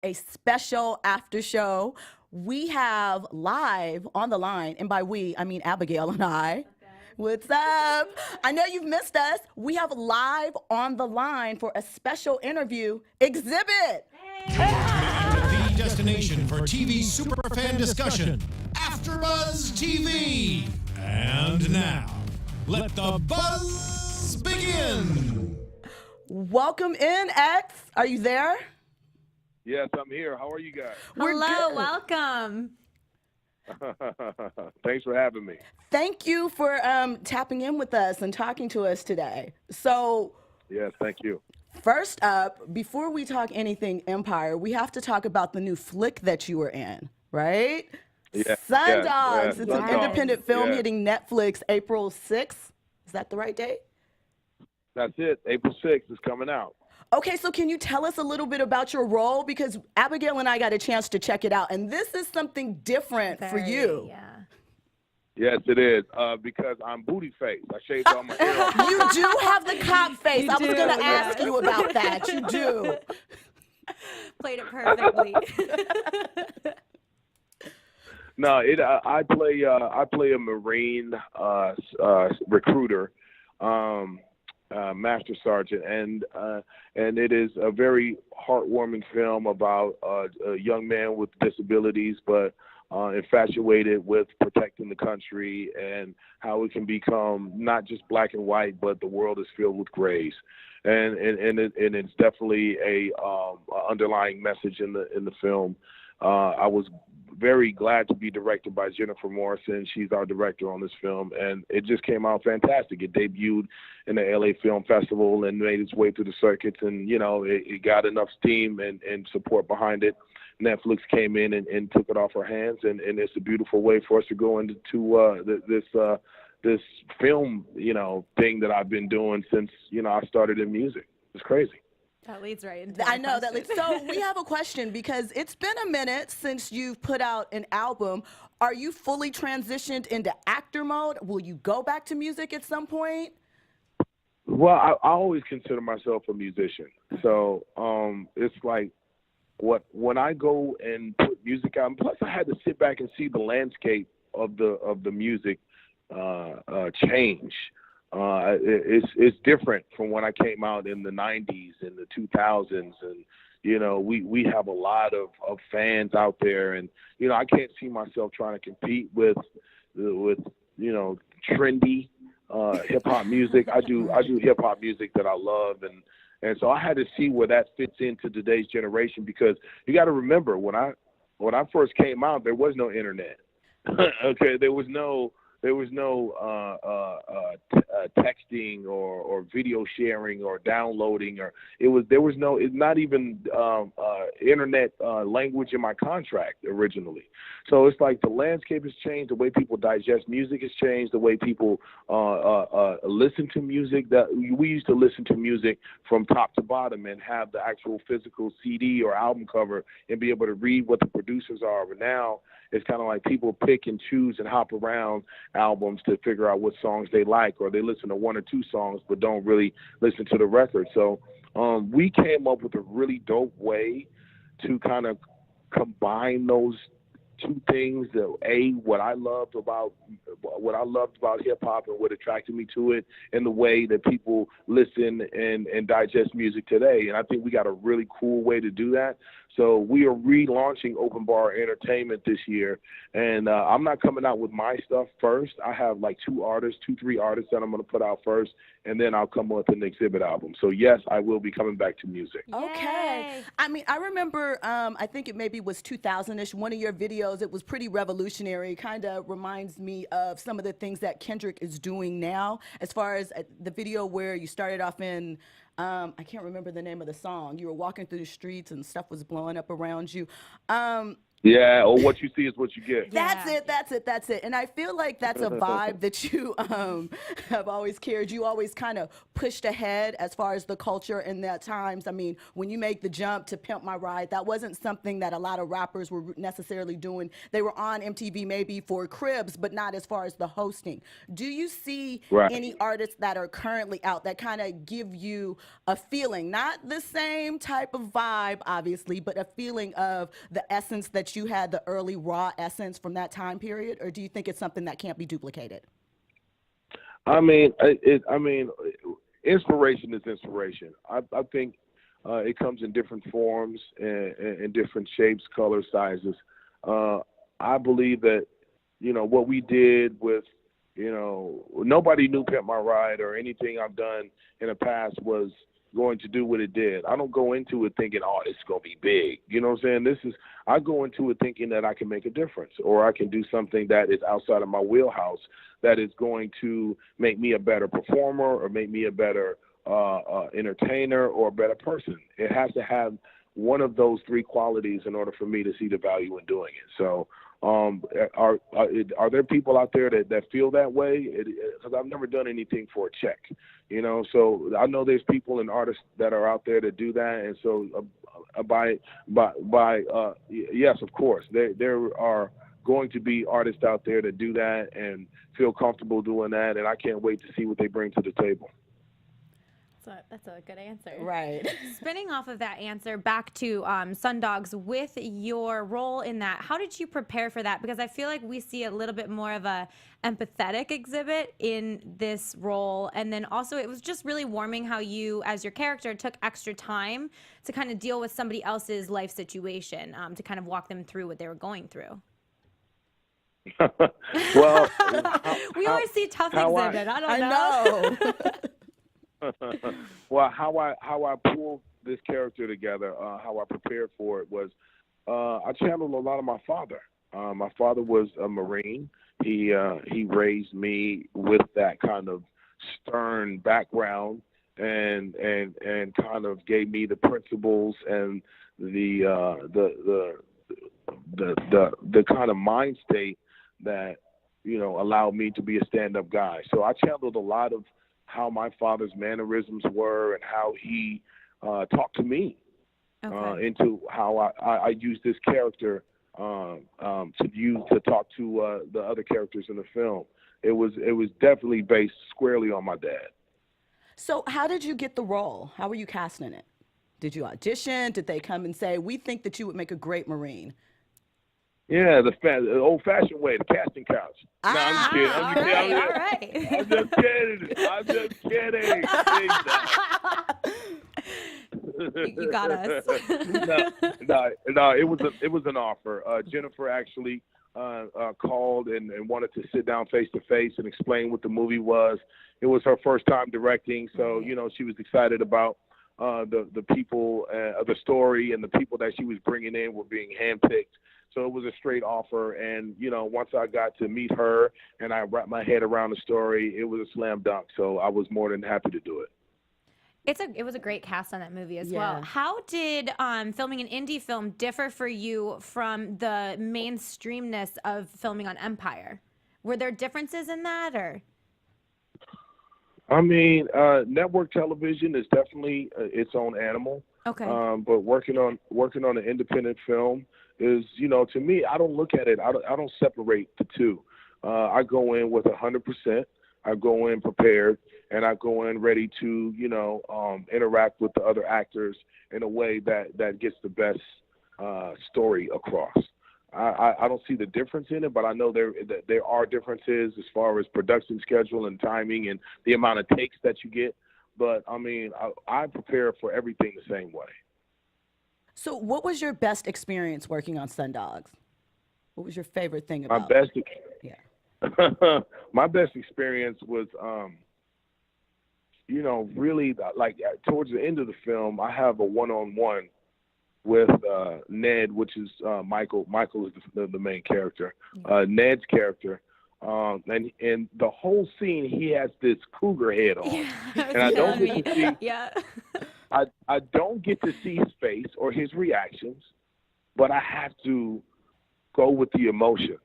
a special after show. We have live on the line, and by we, I mean Abigail and I. What's up? I know you've missed us. We have live on the line for a special interview, Xzibit. The destination for TV superfan discussion, AFTERBUZZ TV. And now, let the buzz begin. Welcome in, X. Are you there? Yes, I'm here. How are you guys? Hello, welcome. Thanks for having me. Thank you for tapping in with us and talking to us today. So, yes, thank you. First up, before we talk anything Empire, we have to talk about the new flick that you were in, right? Yeah, Sundogs. yeah, It's an independent film hitting Netflix April 6th. Is that the right date? That's it. April 6th is coming out. Okay, so can you tell us a little bit about your role? Because Abigail and I got a chance to check it out, and this is something different for you. Yeah. Yes, it is, because I'm booty faced. I shaved all my hair off. You do have the cop face. You I was do, going to yes. ask you about that. You do. Played it perfectly. No, I play a Marine recruiter, Master Sergeant, and it is a very heartwarming film about a young man with disabilities, but infatuated with protecting the country and how it can become not just black and white, but the world is filled with grays, and it's definitely a underlying message in the film. I was very glad to be directed by Jennifer Morrison. She's our director on this film, and it just came out fantastic. It debuted in the LA Film Festival and made its way through the circuits, and it got enough steam and support behind it. Netflix came in and took it off our hands, and it's a beautiful way for us to go into this film thing that I've been doing since I started in music. It's crazy. That leads right into I know that. So we have a question because it's been a minute since you've put out an album. Are you fully transitioned into actor mode? Will you go back to music at some point? Well, I always consider myself a musician. So it's like when I go and put music out, and plus I had to sit back and see the landscape of the music change. It's different from when I came out in the 90s and the 2000s, and we have a lot of fans out there, and I can't see myself trying to compete with trendy hip hop music. I do hip hop music that I love, and so I had to see where that fits into today's generation, because you got to remember when I first came out, there was no internet. Okay, there was no texting or video sharing or downloading, or it's not even internet language in my contract originally. So it's like the landscape has changed, the way people digest music has changed, the way people listen to music. That we used to listen to music from top to bottom and have the actual physical CD or album cover and be able to read what the producers are. But now it's kind of like people pick and choose and hop around albums to figure out what songs they like, or they listen to one or two songs but don't really listen to the record. So we came up with a really dope way to kind of combine those two things. What I loved about hip hop and what attracted me to it, and the way that people listen and digest music today. And I think we got a really cool way to do that. So we are relaunching Open Bar Entertainment this year, and I'm not coming out with my stuff first. I have like 3 artists that I'm going to put out first, and then I'll come with an Xzibit album. So yes, I will be coming back to music. Okay. Yay. I mean, I remember, I think it maybe was 2000-ish, one of your videos, it was pretty revolutionary. Kind of reminds me of some of the things that Kendrick is doing now, as far as the video where you started off in, I can't remember the name of the song. You were walking through the streets and stuff was blowing up around you. Yeah, or what you see is what you get. That's Yeah. it. That's it. That's it. And I feel like that's a vibe that you have always carried. You always kind of pushed ahead as far as the culture in that times. I mean, when you make the jump to Pimp My Ride, that wasn't something that a lot of rappers were necessarily doing. They were on MTV maybe for cribs, but not as far as the hosting. Do you see Right. any artists that are currently out that kind of give you a feeling, not the same type of vibe, obviously, but a feeling of the essence that you had, the early raw essence from that time period? Or do you think it's something that can't be duplicated? I mean, inspiration is inspiration. I think it comes in different forms and different shapes, colors, sizes. I believe that, what we did with, nobody knew Pimp My Ride or anything I've done in the past was going to do what it did. I don't go into it thinking, oh, it's going to be big. You know what I'm saying? I go into it thinking that I can make a difference, or I can do something that is outside of my wheelhouse that is going to make me a better performer or make me a better entertainer or a better person. It has to have one of those three qualities in order for me to see the value in doing it. So are there people out there that feel that way? Because I've never done anything for a check, so I know there's people and artists that are out there that do that. And so yes, of course, there are going to be artists out there that do that and feel comfortable doing that. And I can't wait to see what they bring to the table. That's a good answer. Right. Spinning off of that answer, back to Sundogs, with your role in that, how did you prepare for that? Because I feel like we see a little bit more of a empathetic Xzibit in this role. And then also it was just really warming how you, as your character, took extra time to kind of deal with somebody else's life situation, to kind of walk them through what they were going through. Well, we always see tough Xzibit. I don't know. Well, how I pulled this character together, how I prepared for it was I channeled a lot of my father. My father was a Marine. He raised me with that kind of stern background and kind of gave me the principles and the kind of mind state that allowed me to be a stand-up guy. So I channeled a lot of how my father's mannerisms were and how he talked to me into how I used this character to talk to the other characters in the film. It was definitely based squarely on my dad. So how did you get the role? How were you casting it? Did you audition? Did they come and say, we think that you would make a great Marine? Yeah, the old-fashioned way, the casting couch. No, I'm just kidding. All right. I'm just kidding. You got us. No, it was an offer. Jennifer actually called and wanted to sit down face to face and explain what the movie was. It was her first time directing, so she was excited about the people, the story, and the people that she was bringing in were being handpicked. So it was a straight offer, and once I got to meet her and I wrapped my head around the story, it was a slam dunk. So I was more than happy to do it. It was a great cast on that movie as Yeah. well. How did filming an indie film differ for you from the mainstreamness of filming on Empire? Were there differences in that, or? I mean, network television is definitely its own animal. Okay. But working on an independent film is, to me, I don't look at it. I don't separate the two. I go in with 100%. I go in prepared, and I go in ready to, interact with the other actors in a way that gets the best story across. I don't see the difference in it, but I know there are differences as far as production schedule and timing and the amount of takes that you get. But, I mean, I prepare for everything the same way. So what was your best experience working on Sundogs? What was your favorite thing about My best experience was, really like towards the end of the film, I have a one-on-one with Ned, which is Michael. Michael is the main character. Ned's character. And the whole scene, he has this cougar head on. Yeah, and I don't get to see yeah. I don't get to see his face or his reactions, but I have to go with the emotion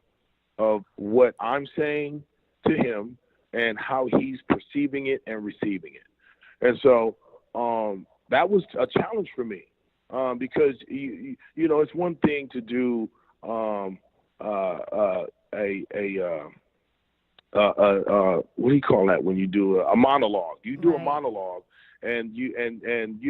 of what I'm saying to him and how he's perceiving it and receiving it. And so that was a challenge for me because, you know, it's one thing to do what do you call that when you do a monologue? You do a monologue, and you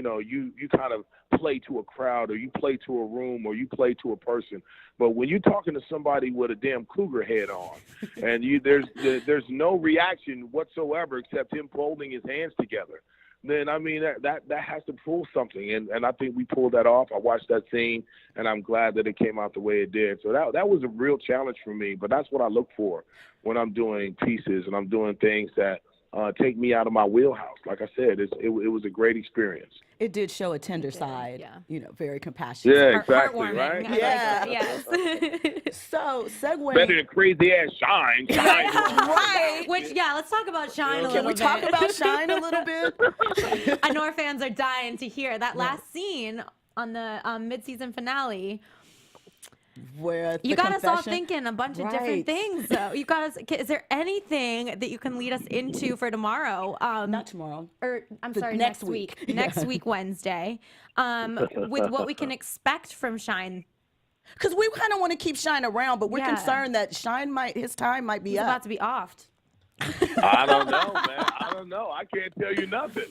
know you kind of play to a crowd, or you play to a room, or you play to a person. But when you're talking to somebody with a damn cougar head on, and there's no reaction whatsoever except him folding his hands together, then I mean that has to pull something, and I think we pulled that off. I watched that scene, and I'm glad that it came out the way it did. So that was a real challenge for me, but that's what I look for when I'm doing pieces and I'm doing things that take me out of my wheelhouse. Like I said, it was a great experience. It did show a tender side, you know, very compassionate. Yeah, exactly, Heartwarming. right? Yeah. Yes. So, segue. Better than crazy ass Shine. Right. Which, let's talk about Shine a little Can we bit. talk about Shine a little bit? I know our fans are dying to hear that last scene on the mid-season finale. Where You got us all thinking a bunch of different things. So you got us. Is there anything that you can lead us into for tomorrow? Not tomorrow. Or I'm sorry, next week. Next week, Wednesday. With what we can expect from Shine. Because we kind of want to keep Shine around, but we're concerned that his time might be He's up. about to be offed. I don't know, man. I don't know. I can't tell you nothing.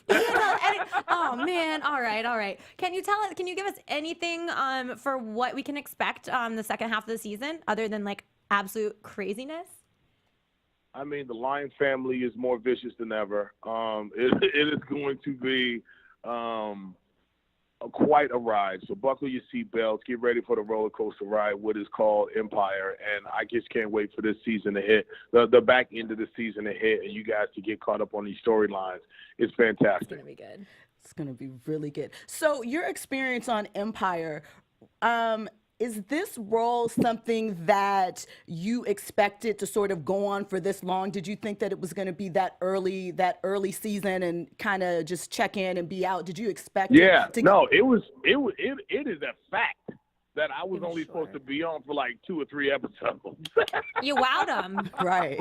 Oh man! All right. Can you give us anything for what we can expect the second half of the season, other than like absolute craziness? I mean, the Lyon family is more vicious than ever. It is going to be quite a ride. So buckle your seatbelts, get ready for the roller coaster ride, what is called Empire. And I just can't wait for this season to hit, the back end of the season to hit, and you guys to get caught up on these storylines. It's fantastic. It's gonna be good. It's going to be really good. So your experience on Empire, is this role something that you expected to sort of go on for this long? Did you think that it was going to be that early season and kind of just check in and be out? Did you expect it to no, it is a fact that I was only supposed to be on for like 2 or 3 episodes. You wowed them. Right.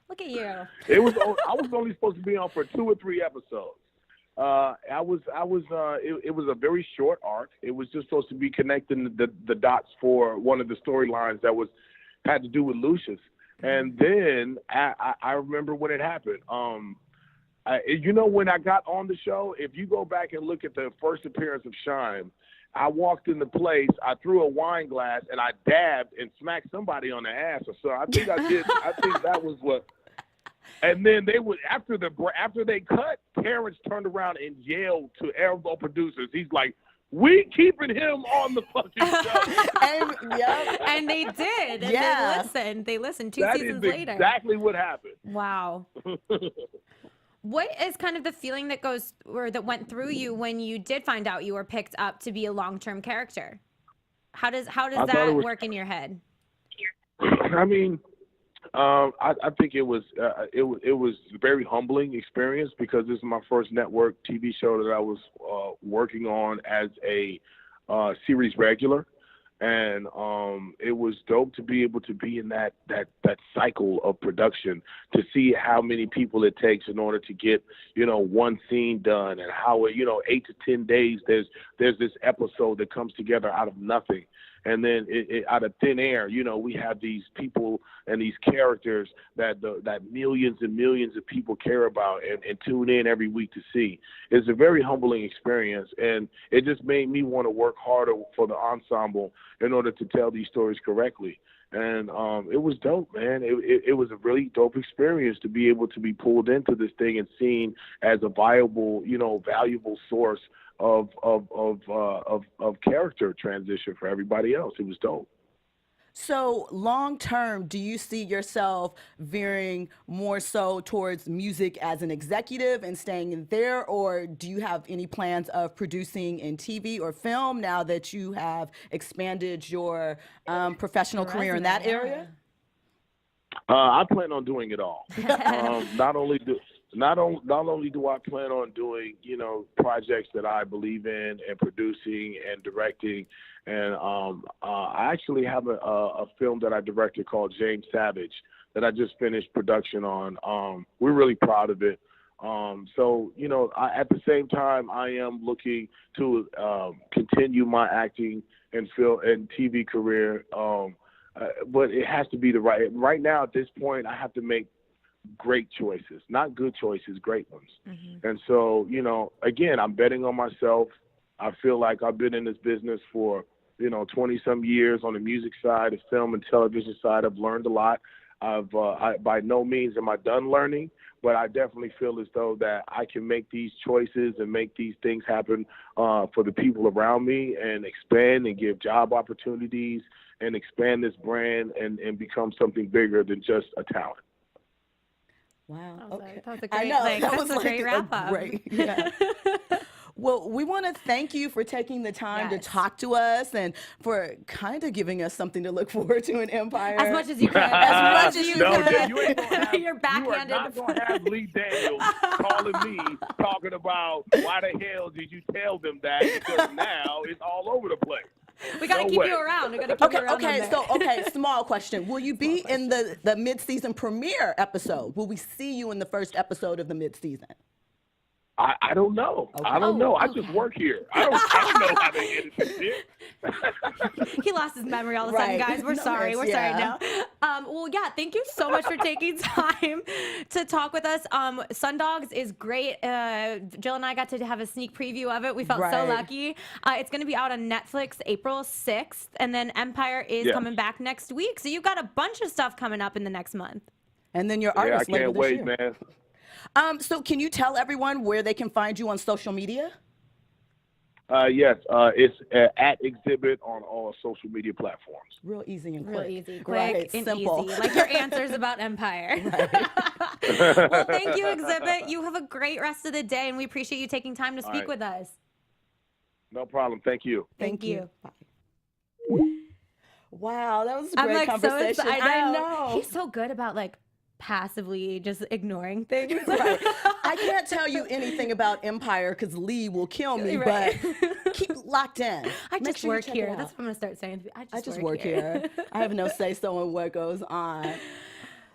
Look at you. I was only supposed to be on for 2 or 3 episodes. It was a very short arc. It was just supposed to be connecting the dots for one of the storylines that had to do with Lucious. And then I remember when it happened. You know, when I got on the show, if you go back and look at the first appearance of Shine, I walked into place, I threw a wine glass, and I dabbed and smacked somebody on the ass or so. I think I did. I think that was what. And then they would after they cut, Terrence turned around and yelled to all producers. He's like, "We keeping him on the fucking show." And they did. And they listened 2 seasons later. That's exactly what happened. Wow. What is kind of the feeling that went through you when you did find out you were picked up to be a long-term character? How does that work in your head? I mean, I think it was a very humbling experience because this is my first network TV show that I was working on as a series regular, and it was dope to be able to be in that cycle of production, to see how many people it takes in order to get one scene done, and how 8 to 10 days there's this episode that comes together out of nothing. And then out of thin air, we have these people and these characters that millions and millions of people care about and tune in every week to see. It's a very humbling experience, and it just made me want to work harder for the ensemble in order to tell these stories correctly. And it was dope, man. It was a really dope experience to be able to be pulled into this thing and seen as a viable, valuable source of character transition for everybody else. It was dope. So long term, do you see yourself veering more so towards music as an executive and staying in there, or do you have any plans of producing in TV or film now that you have expanded your professional career in that area? I plan on doing it all. Not only not only do I plan on doing, projects that I believe in and producing and directing, and I actually have a film that I directed called James Savage that I just finished production on. We're really proud of it. So, at the same time, I am looking to continue my acting and film and TV career, but it has to be right now at this point, I have to make great choices, not good choices, great ones. Mm-hmm. And so, again, I'm betting on myself. I feel like I've been in this business for, 20 some years on the music side, the film and television side. I've learned a lot. By no means am I done learning, but I definitely feel as though that I can make these choices and make these things happen for the people around me and expand and give job opportunities and expand this brand and become something bigger than just a talent. Wow. Okay. That was a great, that's a great wrap up. Yeah. Well, we want to thank you for taking the time to talk to us and for kind of giving us something to look forward to in Empire. As much as you can. As much as you can. You ain't gonna have, You're backhanded. You are not going to have Lee Daniels calling me talking about why the hell did you tell them that, because now it's all over the place. We got to keep you around. We got to keep you around. Okay, small question. Will you be in the mid-season premiere episode? Will we see you in the first episode of the mid-season? I don't know. Okay. I don't know. I just work here. I don't know how to edit this shit. He lost his memory all of a sudden, guys. We're sorry. We're sorry now. Well, yeah, thank you so much for taking time to talk with us. Sundogs is great. Jill and I got to have a sneak preview of it. We felt so lucky. It's going to be out on Netflix April 6th, and then Empire is coming back next week. So you've got a bunch of stuff coming up in the next month. And then your artist I can't wait, man. So can you tell everyone where they can find you on social media? Yes, it's at Xzibit on all social media platforms. Real easy and quick. Real easy, quick and simple. Easy. Like your answers about Empire. Well, thank you, Xzibit. You have a great rest of the day, and we appreciate you taking time to speak with us. No problem. Thank you. Thank you. Bye. Wow, that was a great conversation. So I know. He's so good about passively just ignoring things. Right. I can't tell you anything about Empire because Lee will kill me, but keep locked in. I just work here. That's what I'm going to start saying. I just work here. I have no say-so in what goes on.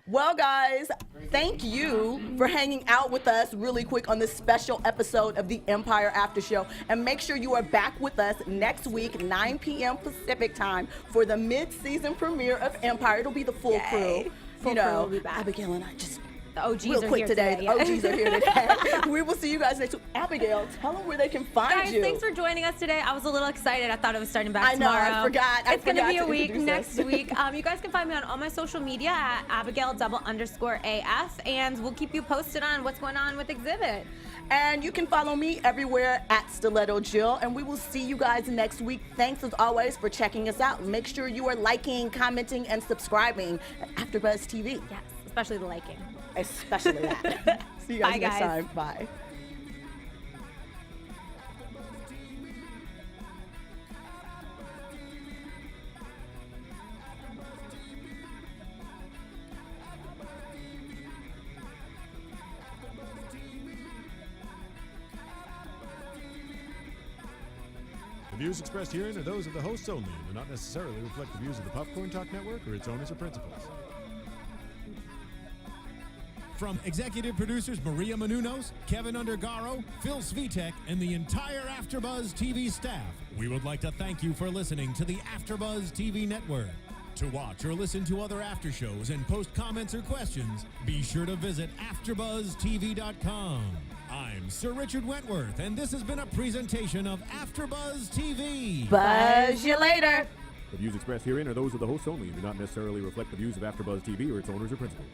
Well, guys, thank you for hanging out with us really quick on this special episode of the Empire After Show. And make sure you are back with us next week, 9 p.m. Pacific time, for the mid-season premiere of Empire. It'll be the full crew. Full crew will be back. Abigail and I just the OGs real are quick here today. Yeah. The OGs are here today. We will see you guys next week. Abigail, tell them where they can find you. Guys, thanks for joining us today. I was a little excited. I thought it was starting back tomorrow. I know, I forgot. It's going to be a week next week. You guys can find me on all my social media at Abigail_AF, and we'll keep you posted on what's going on with Xzibit. And you can follow me everywhere at Stiletto Jill, and we will see you guys next week. Thanks as always for checking us out. Make sure you are liking, commenting, and subscribing at AfterBuzz TV. Yes, especially the liking. Especially that. See you guys next time. Bye. The views expressed herein are those of the hosts only and do not necessarily reflect the views of the Popcorn Talk Network or its owners or principals. From executive producers Maria Menounos, Kevin Undergaro, Phil Svitek, and the entire AfterBuzz TV staff, we would like to thank you for listening to the AfterBuzz TV network. To watch or listen to other after shows and post comments or questions, be sure to visit AfterBuzzTV.com. I'm Sir Richard Wentworth, and this has been a presentation of AfterBuzz TV. Buzz you later. The views expressed herein are those of the hosts only and do not necessarily reflect the views of AfterBuzz TV or its owners or principals.